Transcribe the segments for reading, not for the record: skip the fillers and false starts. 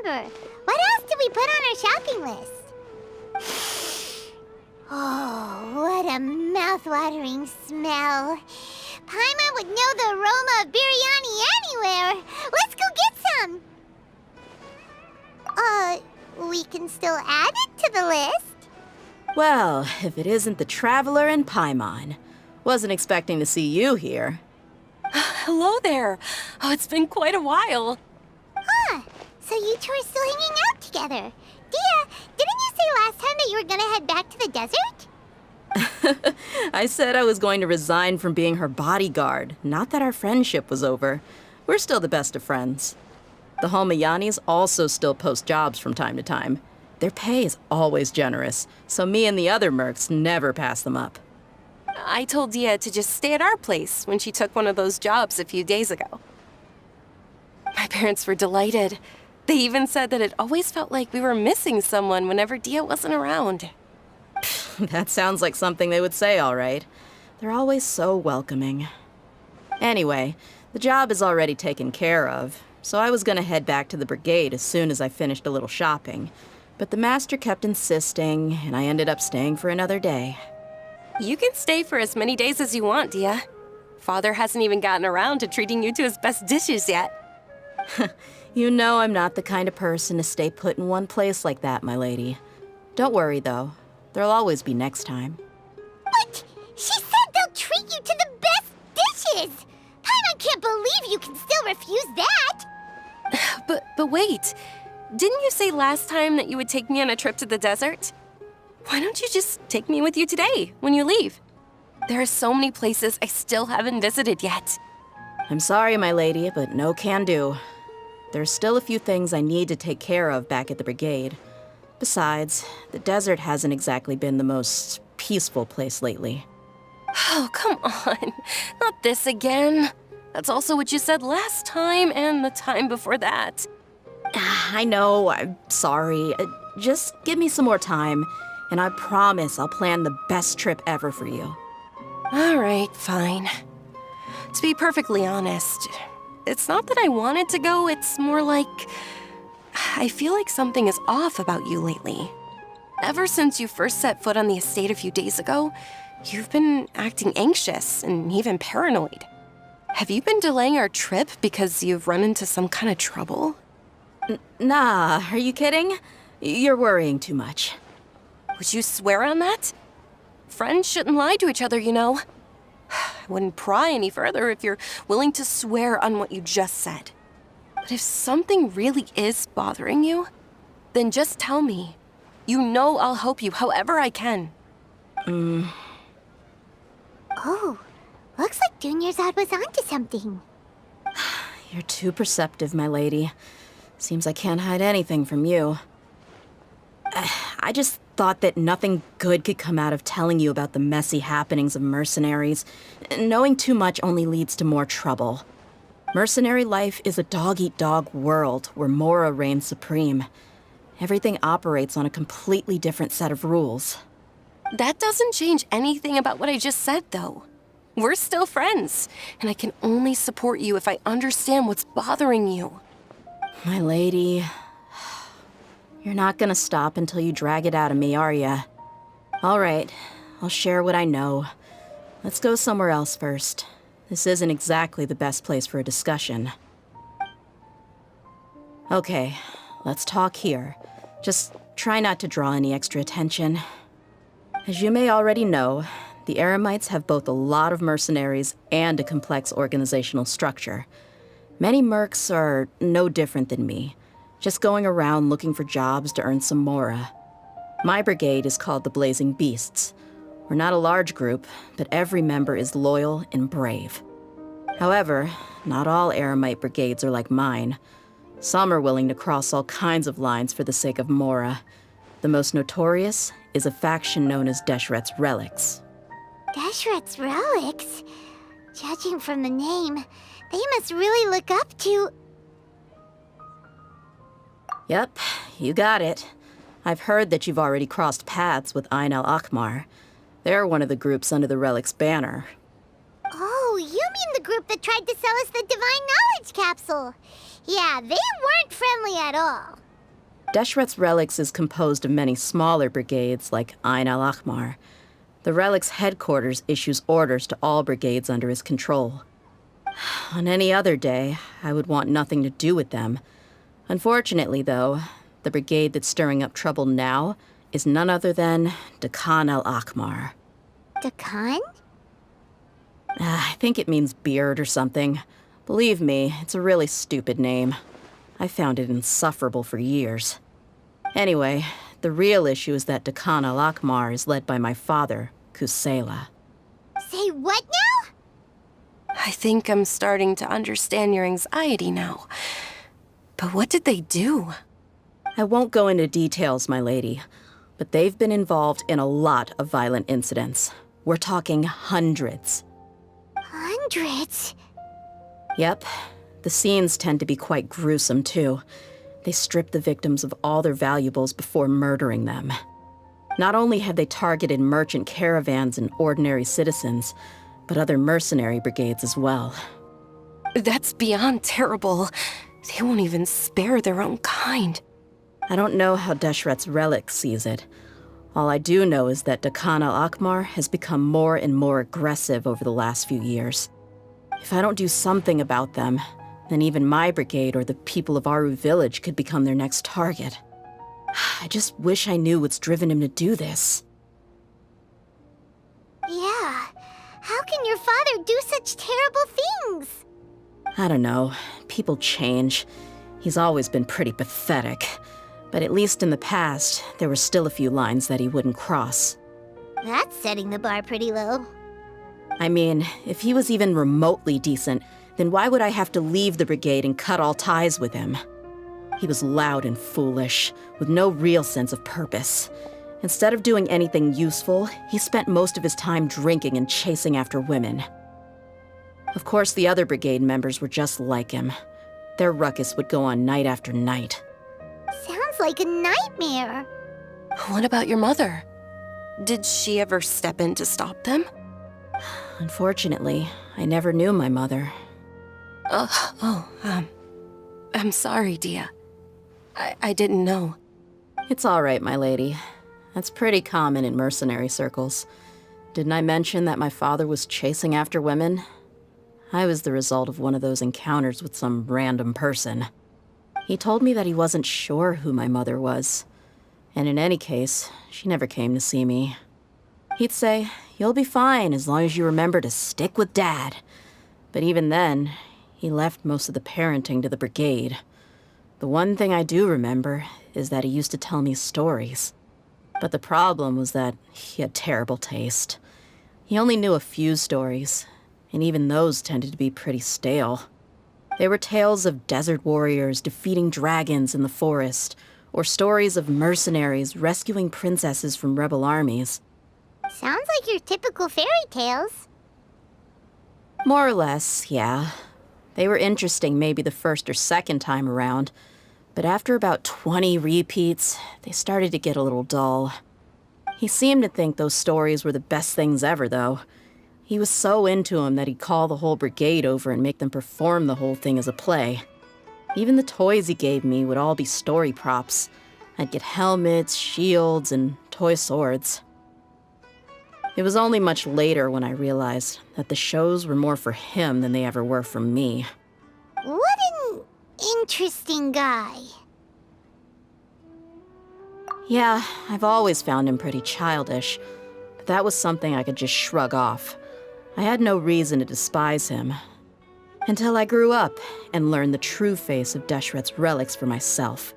remember. What else did we put on our shopping list? Oh, what a mouth-watering smell. Paimon would know the aroma of biryani anywhere. Let's go get some. We can still add it to the list. Well, if it isn't the Traveler and Paimon. Wasn't expecting to see you here. Hello there. Oh, it's been quite a while. Huh. So you two are still hanging out together. Dia, didn't you say last time that you were gonna head back to the desert? I said I was going to resign from being her bodyguard, not that our friendship was over. We're still the best of friends. The Homayanis also still post jobs from time to time. Their pay is always generous, so me and the other mercs never pass them up. I told Dia to just stay at our place when she took one of those jobs a few days ago. My parents were delighted. They even said that it always felt like we were missing someone whenever Dia wasn't around. That sounds like something they would say, all right. They're always so welcoming. Anyway, the job is already taken care of, so I was gonna head back to the brigade as soon as I finished a little shopping. But the master kept insisting, and I ended up staying for another day. You can stay for as many days as you want, Dia. Father hasn't even gotten around to treating you to his best dishes yet. You know I'm not the kind of person to stay put in one place like that, my lady. Don't worry, though. There'll always be next time. But she said they'll treat you to the best dishes! Paimon can't believe you can still refuse that! But wait. Didn't you say last time that you would take me on a trip to the desert? Why don't you just take me with you today, when you leave? There are so many places I still haven't visited yet. I'm sorry, my lady, but no can do. There's still a few things I need to take care of back at the brigade. Besides, the desert hasn't exactly been the most peaceful place lately. Oh, come on. Not this again. That's also what you said last time and the time before that. I know, I'm sorry. Just give me some more time, and I promise I'll plan the best trip ever for you. All right, fine. To be perfectly honest, it's not that I wanted to go, it's more like I feel like something is off about you lately. Ever since you first set foot on the estate a few days ago, you've been acting anxious and even paranoid. Have you been delaying our trip because you've run into some kind of trouble? Nah, are you kidding? You're worrying too much. Would you swear on that? Friends shouldn't lie to each other, you know. I wouldn't pry any further if you're willing to swear on what you just said. But if something really is bothering you, then just tell me. You know I'll help you however I can. Oh, looks like Dunyarzad was onto something. You're too perceptive, my lady. Seems I can't hide anything from you. I just thought that nothing good could come out of telling you about the messy happenings of mercenaries. Knowing too much only leads to more trouble. Mercenary life is a dog-eat-dog world where Mora reigns supreme. Everything operates on a completely different set of rules. That doesn't change anything about what I just said, though. We're still friends, and I can only support you if I understand what's bothering you. My lady, you're not gonna stop until you drag it out of me, are ya? All right, I'll share what I know. Let's go somewhere else first. This isn't exactly the best place for a discussion. Okay, let's talk here. Just try not to draw any extra attention. As you may already know, the Eremites have both a lot of mercenaries and a complex organizational structure. Many mercs are no different than me, just going around looking for jobs to earn some mora. My brigade is called the Blazing Beasts. We're not a large group, but every member is loyal and brave. However, not all Eremite brigades are like mine. Some are willing to cross all kinds of lines for the sake of mora. The most notorious is a faction known as Deshret's Relics. Deshret's Relics? Judging from the name, they must really look up to... Yep, you got it. I've heard that you've already crossed paths with Ain al-Akmar. They're one of the groups under the Relic's banner. Oh, you mean the group that tried to sell us the Divine Knowledge Capsule? Yeah, they weren't friendly at all. Deshret's Relics is composed of many smaller brigades like Ain al-Ahmar. The Relic's headquarters issues orders to all brigades under his control. On any other day, I would want nothing to do with them. Unfortunately, though, the brigade that's stirring up trouble now is none other than Dakan al-Ahmar. Dakan? I think it means beard or something. Believe me, it's a really stupid name. I found it insufferable for years. Anyway, the real issue is that Dakan al-Ahmar is led by my father, Kusela. Say what now? I think I'm starting to understand your anxiety now. But what did they do? I won't go into details, my lady, but they've been involved in a lot of violent incidents. We're talking hundreds. Hundreds? Yep. The scenes tend to be quite gruesome, too. They strip the victims of all their valuables before murdering them. Not only have they targeted merchant caravans and ordinary citizens, but other mercenary brigades as well. That's beyond terrible. They won't even spare their own kind. I don't know how Deshret's Relic sees it. All I do know is that Dakan al-Ahmar has become more and more aggressive over the last few years. If I don't do something about them, then even my brigade or the people of Aru village could become their next target. I just wish I knew what's driven him to do this. Yeah. How can your father do such terrible things? I don't know. People change. He's always been pretty pathetic. But at least in the past, there were still a few lines that he wouldn't cross. That's setting the bar pretty low. I mean, if he was even remotely decent, then why would I have to leave the brigade and cut all ties with him? He was loud and foolish, with no real sense of purpose. Instead of doing anything useful, he spent most of his time drinking and chasing after women. Of course, the other brigade members were just like him. Their ruckus would go on night after night. Sounds like a nightmare. What about your mother? Did she ever step in to stop them? Unfortunately, I never knew my mother. I'm sorry, Dia. I didn't know. It's all right, my lady. That's pretty common in mercenary circles. Didn't I mention that my father was chasing after women? I was the result of one of those encounters with some random person. He told me that he wasn't sure who my mother was. And in any case, she never came to see me. He'd say, "You'll be fine as long as you remember to stick with Dad." But even then, he left most of the parenting to the brigade. The one thing I do remember is that he used to tell me stories. But the problem was that he had terrible taste. He only knew a few stories, and even those tended to be pretty stale. They were tales of desert warriors defeating dragons in the forest, or stories of mercenaries rescuing princesses from rebel armies. Sounds like your typical fairy tales. More or less, yeah. They were interesting maybe the first or second time around, but after about 20 repeats, they started to get a little dull. He seemed to think those stories were the best things ever, though. He was so into them that he'd call the whole brigade over and make them perform the whole thing as a play. Even the toys he gave me would all be story props. I'd get helmets, shields, and toy swords. It was only much later when I realized that the shows were more for him than they ever were for me. What an interesting guy. Yeah, I've always found him pretty childish, but that was something I could just shrug off. I had no reason to despise him. Until I grew up and learned the true face of Deshret's Relics for myself.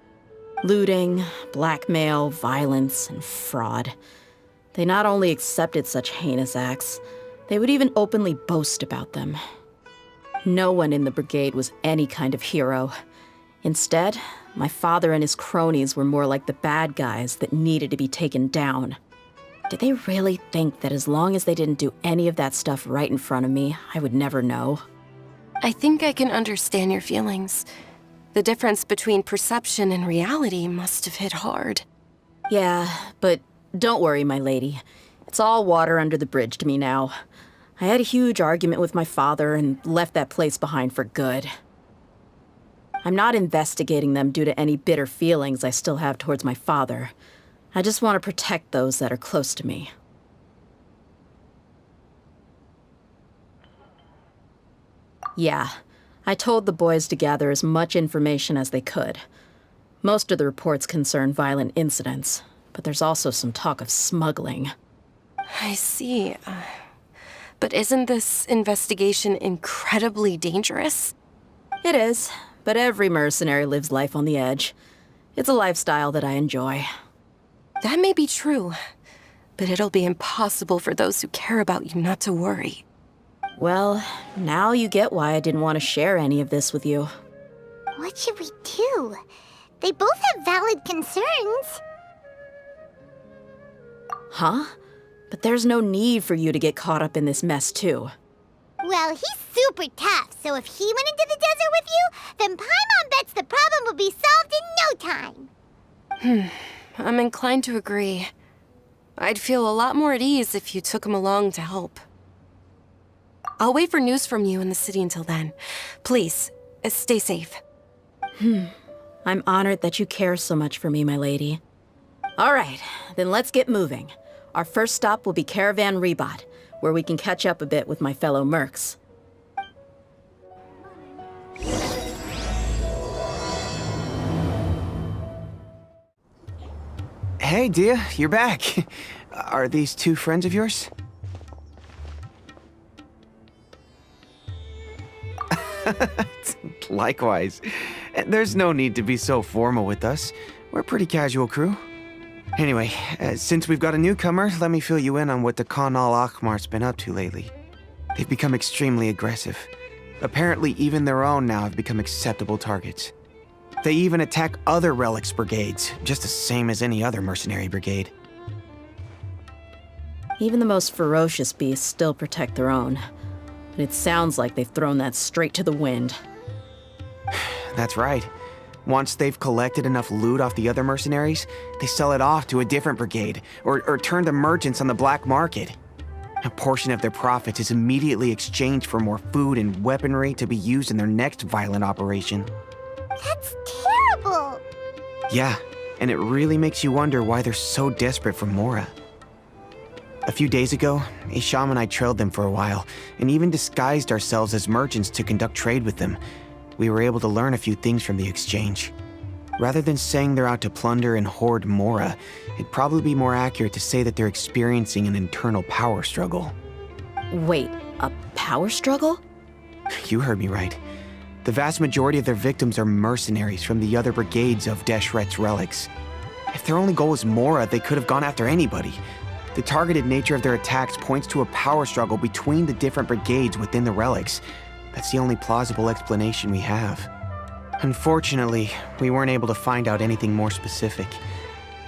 Looting, blackmail, violence, and fraud. They not only accepted such heinous acts, they would even openly boast about them. No one in the brigade was any kind of hero. Instead, my father and his cronies were more like the bad guys that needed to be taken down. Did they really think that as long as they didn't do any of that stuff right in front of me, I would never know? I think I can understand your feelings. The difference between perception and reality must have hit hard. Yeah, but don't worry, my lady. It's all water under the bridge to me now. I had a huge argument with my father and left that place behind for good. I'm not investigating them due to any bitter feelings I still have towards my father. I just want to protect those that are close to me. Yeah, I told the boys to gather as much information as they could. Most of the reports concern violent incidents, but there's also some talk of smuggling. I see. But isn't this investigation incredibly dangerous? It is, but every mercenary lives life on the edge. It's a lifestyle that I enjoy. That may be true, but it'll be impossible for those who care about you not to worry. Well, now you get why I didn't want to share any of this with you. What should we do? They both have valid concerns. Huh? But there's no need for you to get caught up in this mess, too. Well, he's super tough, so if he went into the desert with you, then Paimon bets the problem would be solved in no time. I'm inclined to agree. I'd feel a lot more at ease if you took him along to help. I'll wait for news from you in the city until then. Please, stay safe. I'm honored that you care so much for me, my lady. All right, then let's get moving. Our first stop will be Caravan Rebot, where we can catch up a bit with my fellow mercs. Hey, Dia, you're back. Are these two friends of yours? Likewise. There's no need to be so formal with us. We're a pretty casual crew. Anyway, since we've got a newcomer, let me fill you in on what the Khan al-Ahmar's been up to lately. They've become extremely aggressive. Apparently, even their own now have become acceptable targets. They even attack other relics brigades, just the same as any other mercenary brigade. Even the most ferocious beasts still protect their own. But it sounds like they've thrown that straight to the wind. That's right. Once they've collected enough loot off the other mercenaries, they sell it off to a different brigade, or turn to merchants on the black market. A portion of their profits is immediately exchanged for more food and weaponry to be used in their next violent operation. That's terrible! Yeah, and it really makes you wonder why they're so desperate for Mora. A few days ago, Isham and I trailed them for a while, and even disguised ourselves as merchants to conduct trade with them. We were able to learn a few things from the exchange. Rather than saying they're out to plunder and hoard Mora, it'd probably be more accurate to say that they're experiencing an internal power struggle. Wait, a power struggle? You heard me right. The vast majority of their victims are mercenaries from the other brigades of Deshret's relics. If their only goal was Mora, they could have gone after anybody. The targeted nature of their attacks points to a power struggle between the different brigades within the relics. That's the only plausible explanation we have. Unfortunately, we weren't able to find out anything more specific.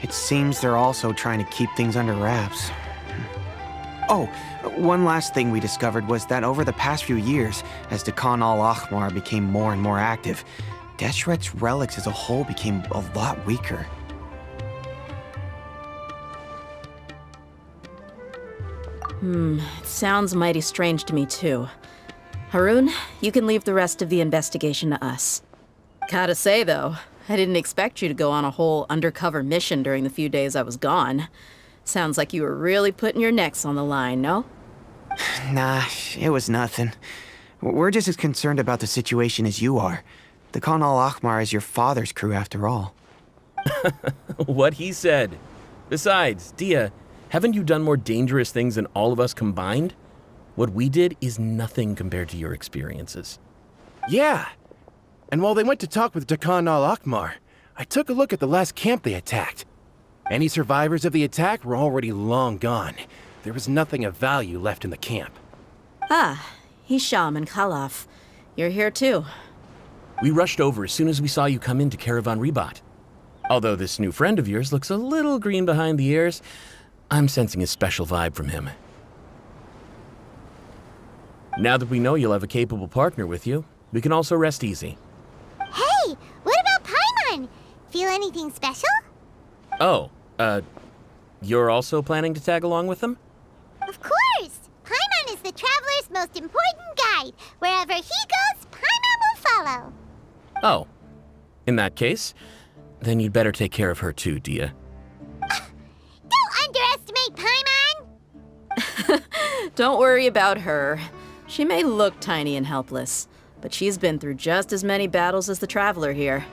It seems they're also trying to keep things under wraps. Oh, one last thing we discovered was that over the past few years, as the Khan al-Ahmar became more and more active, Deshret's relics as a whole became a lot weaker. It sounds mighty strange to me, too. Harun, you can leave the rest of the investigation to us. Gotta say, though, I didn't expect you to go on a whole undercover mission during the few days I was gone. Sounds like you were really putting your necks on the line, no? Nah, it was nothing. We're just as concerned about the situation as you are. The Khan al-Ahmar is your father's crew, after all. What he said. Besides, Dia, haven't you done more dangerous things than all of us combined? What we did is nothing compared to your experiences. Yeah. And while they went to talk with Khan al-Ahmar, I took a look at the last camp they attacked. Any survivors of the attack were already long gone. There was nothing of value left in the camp. Ah, Hisham and Khalaf. You're here too. We rushed over as soon as we saw you come into Caravan Rebot. Although this new friend of yours looks a little green behind the ears, I'm sensing a special vibe from him. Now that we know you'll have a capable partner with you, we can also rest easy. Hey, what about Paimon? Feel anything special? Oh, you're also planning to tag along with them? Of course! Paimon is the traveler's most important guide. Wherever he goes, Paimon will follow. Oh, In that case, then you'd better take care of her too, Dia. Don't underestimate Paimon! Don't worry about her. She may look tiny and helpless, but she's been through just as many battles as the Traveler here.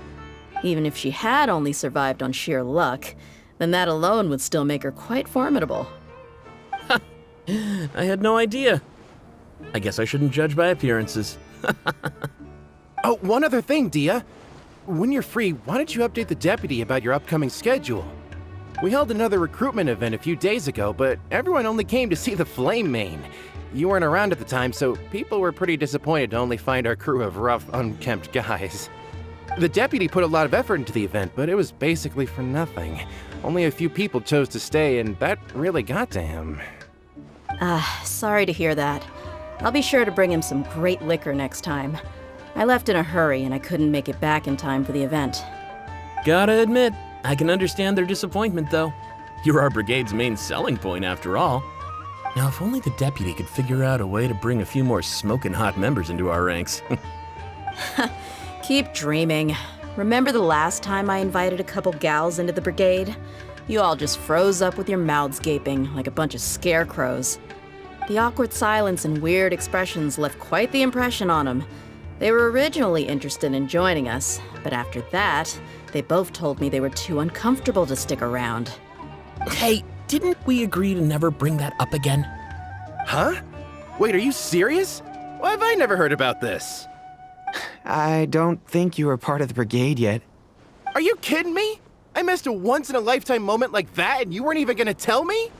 Even if she had only survived on sheer luck, then that alone would still make her quite formidable. I had no idea. I guess I shouldn't judge by appearances. Oh, one other thing, Dia. When you're free, why don't you update the deputy about your upcoming schedule? We held another recruitment event a few days ago, but everyone only came to see the Flame Main. You weren't around at the time, so people were pretty disappointed to only find our crew of rough, unkempt guys. The deputy put a lot of effort into the event, but it was basically for nothing. Only a few people chose to stay, and that really got to him. Sorry to hear that. I'll be sure to bring him some great liquor next time. I left in a hurry and I couldn't make it back in time for the event. Gotta admit, I can understand their disappointment, though. You're our brigade's main selling point, after all. Now, if only the deputy could figure out a way to bring a few more smoking hot members into our ranks. Keep dreaming. Remember the last time I invited a couple gals into the brigade? You all just froze up with your mouths gaping like a bunch of scarecrows. The awkward silence and weird expressions left quite the impression on them. They were originally interested in joining us, but after that, they both told me they were too uncomfortable to stick around. Hey, didn't we agree to never bring that up again? Huh? Wait, are you serious? Why have I never heard about this? I don't think you were part of the brigade yet. Are you kidding me? I missed a once-in-a-lifetime moment like that and you weren't even gonna tell me?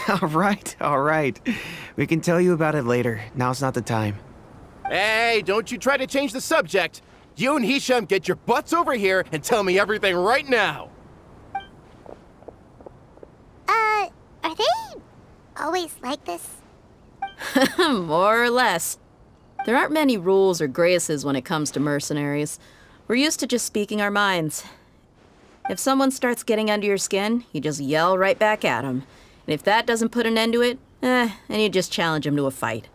All right. We can tell you about it later. Now's not the time. Hey, don't you try to change the subject. You and Hisham get your butts over here and tell me everything right now. Are they always like this? More or less. There aren't many rules or graces when it comes to mercenaries. We're used to just speaking our minds. If someone starts getting under your skin, you just yell right back at them. And if that doesn't put an end to it, then you just challenge them to a fight.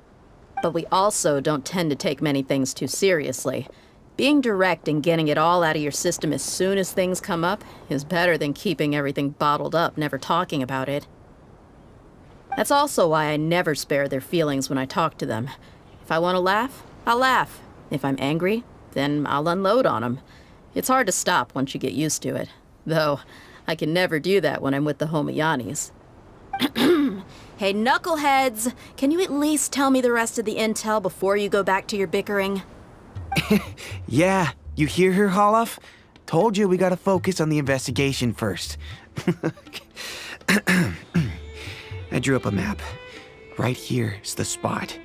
But we also don't tend to take many things too seriously. Being direct and getting it all out of your system as soon as things come up is better than keeping everything bottled up, never talking about it. That's also why I never spare their feelings when I talk to them. If I want to laugh, I'll laugh. If I'm angry, then I'll unload on them. It's hard to stop once you get used to it. Though, I can never do that when I'm with the Homayanis. Hey, knuckleheads! Can you at least tell me the rest of the intel before you go back to your bickering? Yeah, you hear her, Holloff? Told you we gotta focus on the investigation first. I drew up a map. Right here is the spot.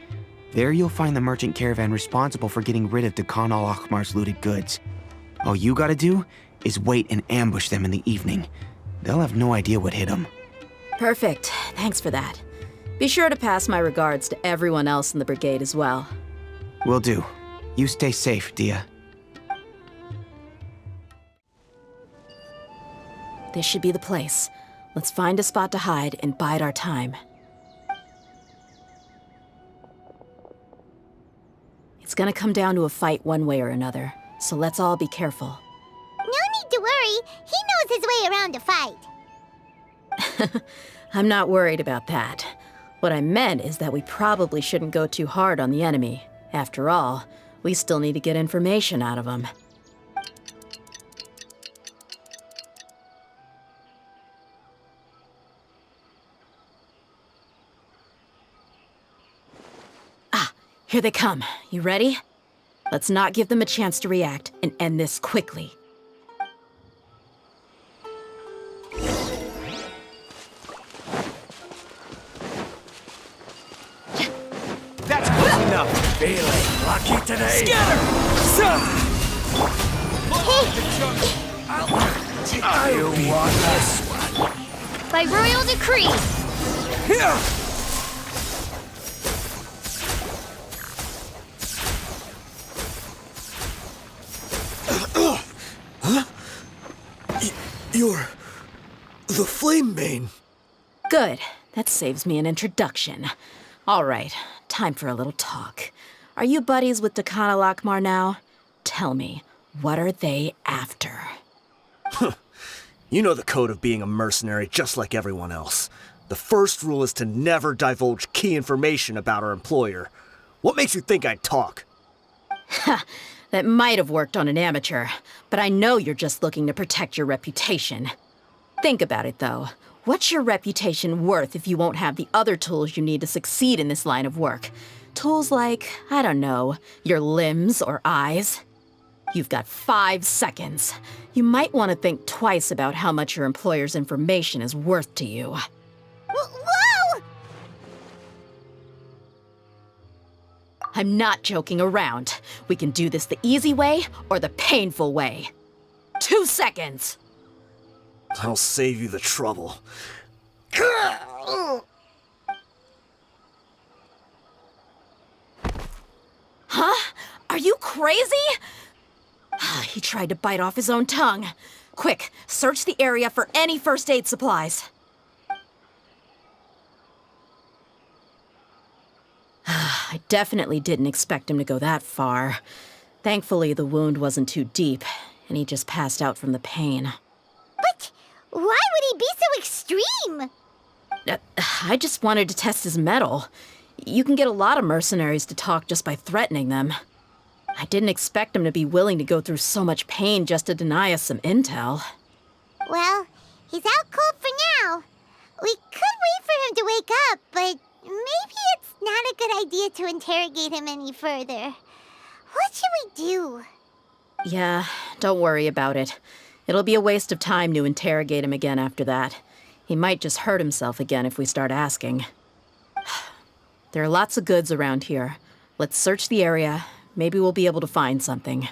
There you'll find the merchant caravan responsible for getting rid of Dakan al-Akhmar's looted goods. All you gotta do is wait and ambush them in the evening. They'll have no idea what hit them. Perfect. Thanks for that. Be sure to pass my regards to everyone else in the brigade as well. Will do. You stay safe, Dia. This should be the place. Let's find a spot to hide and bide our time. It's gonna come down to a fight one way or another, so let's all be careful. No need to worry. He knows his way around a fight. I'm not worried about that. What I meant is that we probably shouldn't go too hard on the enemy. After all, we still need to get information out of them. Ah, here they come. You ready? Let's not give them a chance to react and end this quickly. That's close enough. Feeling lucky today? You want this one? By royal decree. You're the Flame Main. Good. That saves me an introduction. All right, time for a little talk. Are you buddies with Dakan al-Akhmar now? Tell me, What are they after? You know the code of being a mercenary just like everyone else. The first rule is to never divulge key information about our employer. What makes you think I'd talk? That might have worked on an amateur, but I know you're just looking to protect your reputation. Think about it, though. What's your reputation worth if you won't have the other tools you need to succeed in this line of work? Tools like, I don't know, your limbs or eyes? You've got 5 seconds. You might want to think twice about how much your employer's information is worth to you. Whoa! I'm not joking around. We can do this the easy way or the painful way. 2 seconds! I'll save you the trouble. Huh? Are you crazy? He tried to bite off his own tongue. Quick, search the area for any first aid supplies. I definitely didn't expect him to go that far. Thankfully, the wound wasn't too deep, and he just passed out from the pain. But why would he be so extreme? I just wanted to test his mettle. You can get a lot of mercenaries to talk just by threatening them. I didn't expect him to be willing to go through so much pain just to deny us some intel. Well, he's out cold for now. We could wait for him to wake up, but maybe it's not a good idea to interrogate him any further. What should we do? Yeah, don't worry about it. It'll be a waste of time to interrogate him again after that. He might just hurt himself again if we start asking. There are lots of goods around here. Let's search the area. Maybe we'll be able to find something.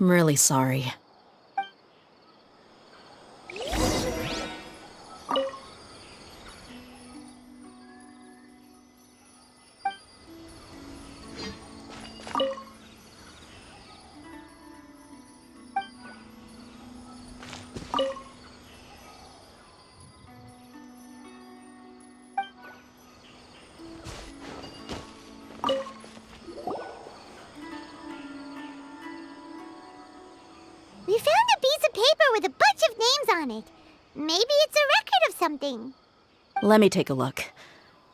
I'm really sorry. We found a piece of paper with a bunch of names on it. Maybe it's a record of something. Let me take a look.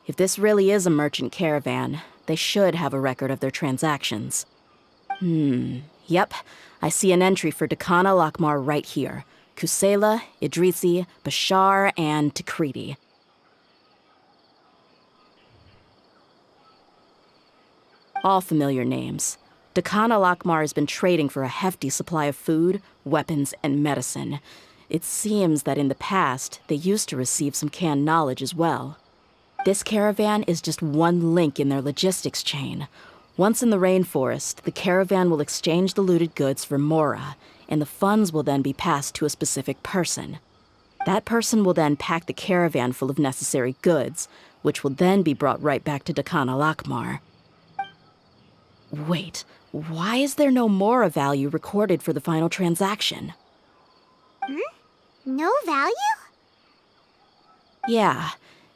If this really is a merchant caravan, they should have a record of their transactions. Yep. I see an entry for Dakana Lakmar right here. Kusela, Idrisi, Bashar, and Takriti. All familiar names. Dakana Lakmar has been trading for a hefty supply of food, weapons, and medicine. It seems that in the past, they used to receive some canned knowledge as well. This caravan is just one link in their logistics chain. Once in the rainforest, the caravan will exchange the looted goods for Mora, and the funds will then be passed to a specific person. That person will then pack the caravan full of necessary goods, which will then be brought right back to Dakana Lakmar. Wait, why is there no Mora value recorded for the final transaction? No value? Yeah,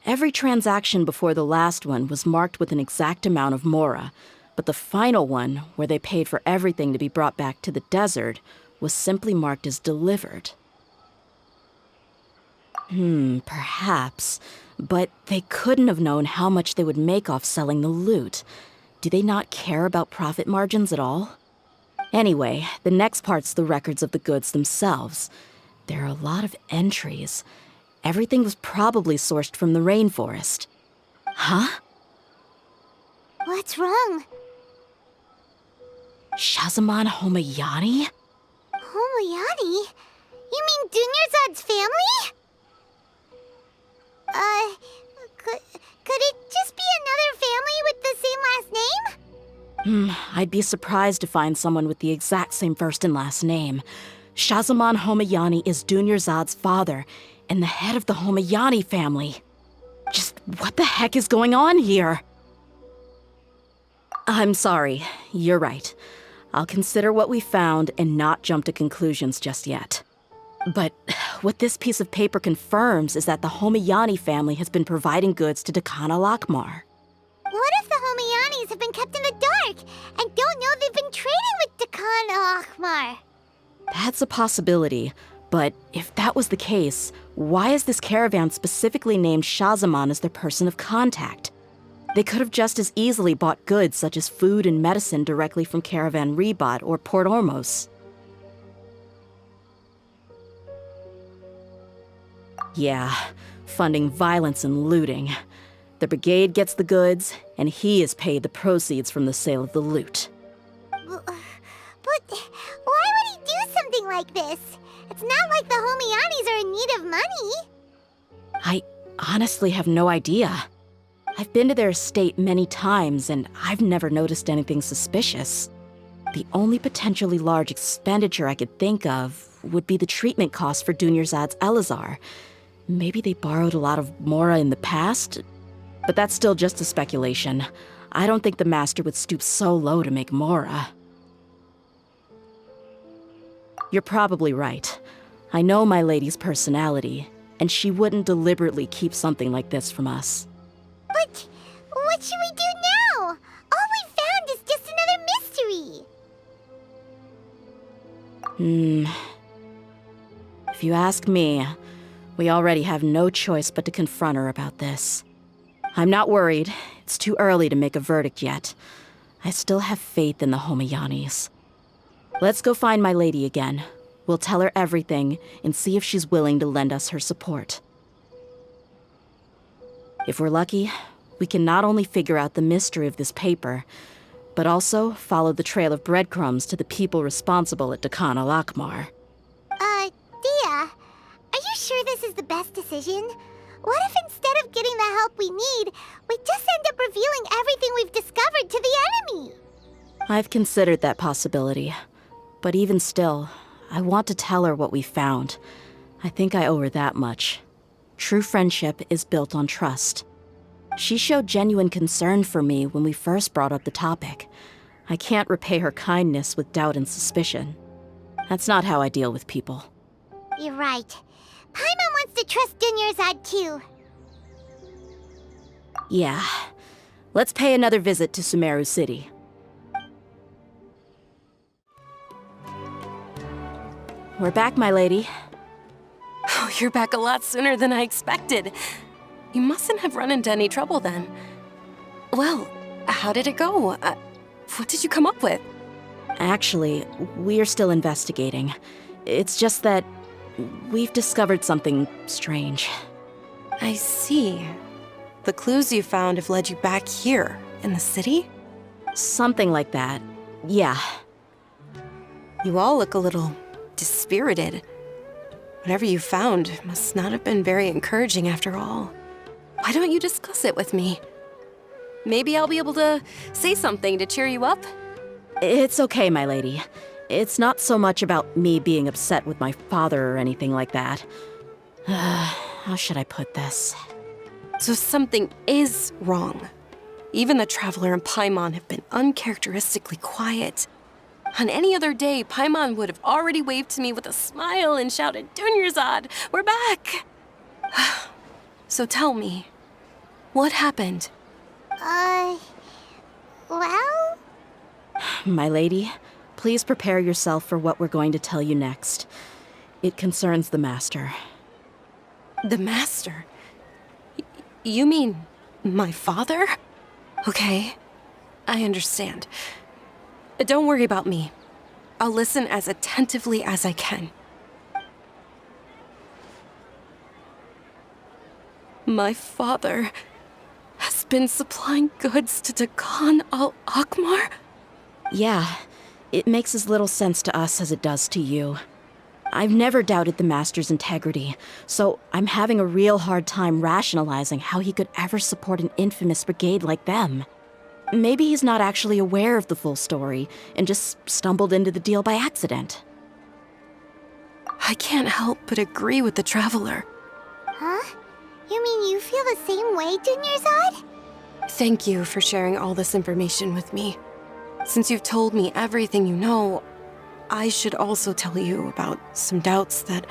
every transaction before the last one was marked with an exact amount of Mora, but the final one, where they paid for everything to be brought back to the desert, was simply marked as delivered. Perhaps, but they couldn't have known how much they would make off selling the loot. Do they not care about profit margins at all? Anyway, the next part's the records of the goods themselves. There are a lot of entries. Everything was probably sourced from the rainforest. Huh? What's wrong? Shahzaman Homayani? Homayani? You mean Dunyarzad's family? Could it just be another family with the same last name? I'd be surprised to find someone with the exact same first and last name. Shahzaman Homayani is Dunyarzad's father, and the head of the Homayani family. Just what the heck is going on here? I'm sorry, you're right. I'll consider what we found and not jump to conclusions just yet. But what this piece of paper confirms is that the Homayani family has been providing goods to Dakana Lakmar. What if the Homayanis have been kept in the dark and don't know they've been trading with Dakana Akmar. That's a possibility, but if that was the case, why is this caravan specifically named Shahzaman as their person of contact? They could have just as easily bought goods such as food and medicine directly from Caravan Ribat or Port Ormos. Yeah, funding violence and looting. The brigade gets the goods, and he is paid the proceeds from the sale of the loot. But why would he do something like this? It's not like the Homianis are in need of money. I honestly have no idea. I've been to their estate many times, and I've never noticed anything suspicious. The only potentially large expenditure I could think of would be the treatment costs for Dunyarzad's Elazar. Maybe they borrowed a lot of Mora in the past, but that's still just a speculation. I don't think the Master would stoop so low to make Mora. You're probably right. I know my lady's personality, and she wouldn't deliberately keep something like this from us. But what should we do now? All we found is just another mystery. If you ask me, we already have no choice but to confront her about this. I'm not worried. It's too early to make a verdict yet. I still have faith in the Homianis. Let's go find my lady again. We'll tell her everything and see if she's willing to lend us her support. If we're lucky, we can not only figure out the mystery of this paper, but also follow the trail of breadcrumbs to the people responsible at Dakan al-Akmar. Dia, are you sure this is the best decision? What if instead of getting the help we need, we just end up revealing everything we've discovered to the enemy? I've considered that possibility, but even still, I want to tell her what we found. I think I owe her that much. True friendship is built on trust. She showed genuine concern for me when we first brought up the topic. I can't repay her kindness with doubt and suspicion. That's not how I deal with people. You're right. Paimon wants to trust Dunyarzad too. Yeah. Let's pay another visit to Sumeru City. We're back, my lady. Oh, you're back a lot sooner than I expected. You mustn't have run into any trouble then. Well, how did it go? What did you come up with? Actually, we're still investigating. It's just that we've discovered something strange. I see. The clues you found have led you back here, in the city? Something like that. Yeah. You all look a little dispirited. Whatever you found must not have been very encouraging after all. Why don't you discuss it with me? Maybe I'll be able to say something to cheer you up? It's okay, my lady. It's not so much about me being upset with my father or anything like that. How should I put this? So something is wrong. Even the Traveler and Paimon have been uncharacteristically quiet. On any other day, Paimon would have already waved to me with a smile and shouted, "Dunyarzad, we're back!" So tell me, what happened? Well? My lady, please prepare yourself for what we're going to tell you next. It concerns the Master. The Master? You mean my father? Okay, I understand. Don't worry about me. I'll listen as attentively as I can. My father has been supplying goods to Dakan al-Akmar? Yeah, it makes as little sense to us as it does to you. I've never doubted the Master's integrity, so I'm having a real hard time rationalizing how he could ever support an infamous brigade like them. Maybe he's not actually aware of the full story and just stumbled into the deal by accident. I can't help but agree with the Traveler. Huh? You mean you feel the same way, Dunyarzad? Thank you for sharing all this information with me. Since you've told me everything you know, I should also tell you about some doubts that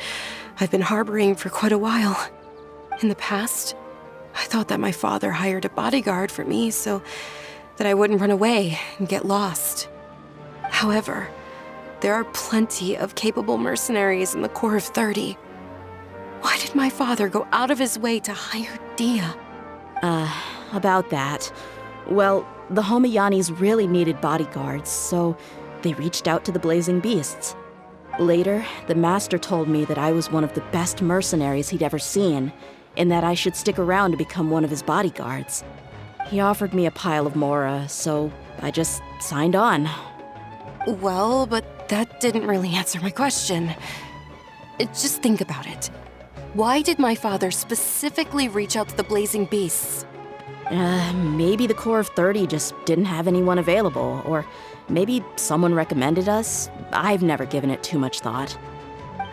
I've been harboring for quite a while. In the past, I thought that my father hired a bodyguard for me so that I wouldn't run away and get lost. However, There are plenty of capable mercenaries in the Corps of 30. Why did my father go out of his way to hire Dia? About that. Well, the Homayanis really needed bodyguards, so they reached out to the Blazing Beasts. Later, the Master told me that I was one of the best mercenaries he'd ever seen, and that I should stick around to become one of his bodyguards. He offered me a pile of mora, so I just signed on. Well, but that didn't really answer my question. Just think about it. Why did my father specifically reach out to the Blazing Beasts? Maybe the Corps of 30 just didn't have anyone available, or maybe someone recommended us. I've never given it too much thought.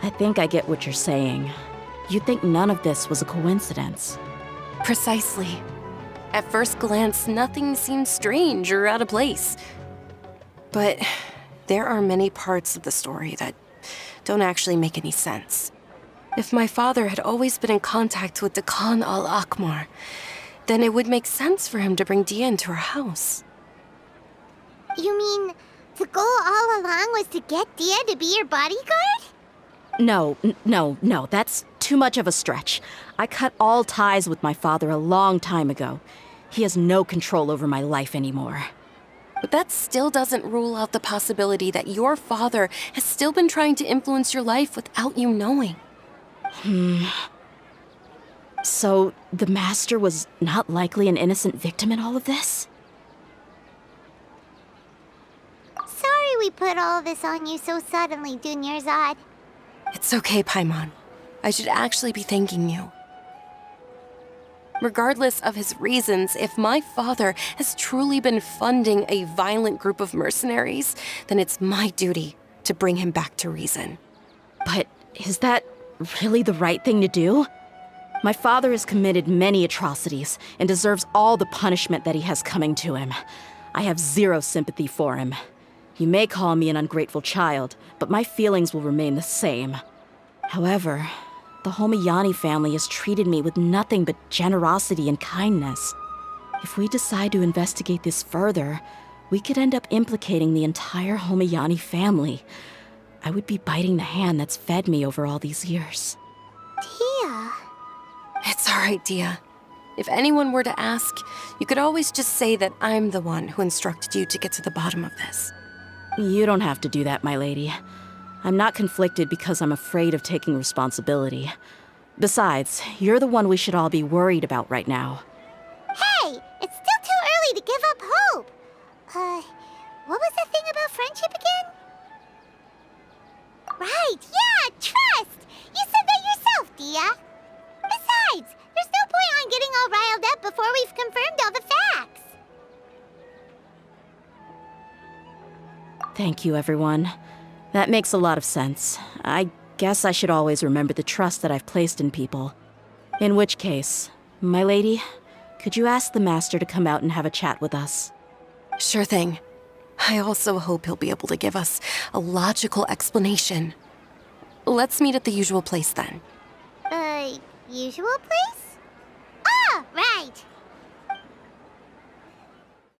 I think I get what you're saying. You think none of this was a coincidence. Precisely. At first glance, nothing seems strange or out of place. But there are many parts of the story that don't actually make any sense. If my father had always been in contact with Dakan al-Akmar, then it would make sense for him to bring Dia into our house. You mean the goal all along was to get Dia to be your bodyguard? No, that's too much of a stretch. I cut all ties with my father a long time ago. He has no control over my life anymore. But that still doesn't rule out the possibility that your father has still been trying to influence your life without you knowing. So, the Master was not likely an innocent victim in all of this? Sorry we put all this on you so suddenly, Dunyarzad. It's okay, Paimon. I should actually be thanking you. Regardless of his reasons, if my father has truly been funding a violent group of mercenaries, then it's my duty to bring him back to reason. But is that really the right thing to do? My father has committed many atrocities and deserves all the punishment that he has coming to him. I have zero sympathy for him. You may call me an ungrateful child, but my feelings will remain the same. However, the Homayani family has treated me with nothing but generosity and kindness. If we decide to investigate this further, we could end up implicating the entire Homayani family. I would be biting the hand that's fed me over all these years. Dia. It's all right, Dia. If anyone were to ask, you could always just say that I'm the one who instructed you to get to the bottom of this. You don't have to do that, my lady. I'm not conflicted because I'm afraid of taking responsibility. Besides, you're the one we should all be worried about right now. Hey, it's still too early to give up hope. What was the thing about friendship again? Right, yeah, trust! You said that yourself, Dia. Besides, there's no point on getting all riled up before we've confirmed all the facts. Thank you, everyone. That makes a lot of sense. I guess I should always remember the trust that I've placed in people. In which case, my lady, could you ask the Master to come out and have a chat with us? Sure thing. I also hope he'll be able to give us a logical explanation. Let's meet at the usual place then. Usual place? Ah, right.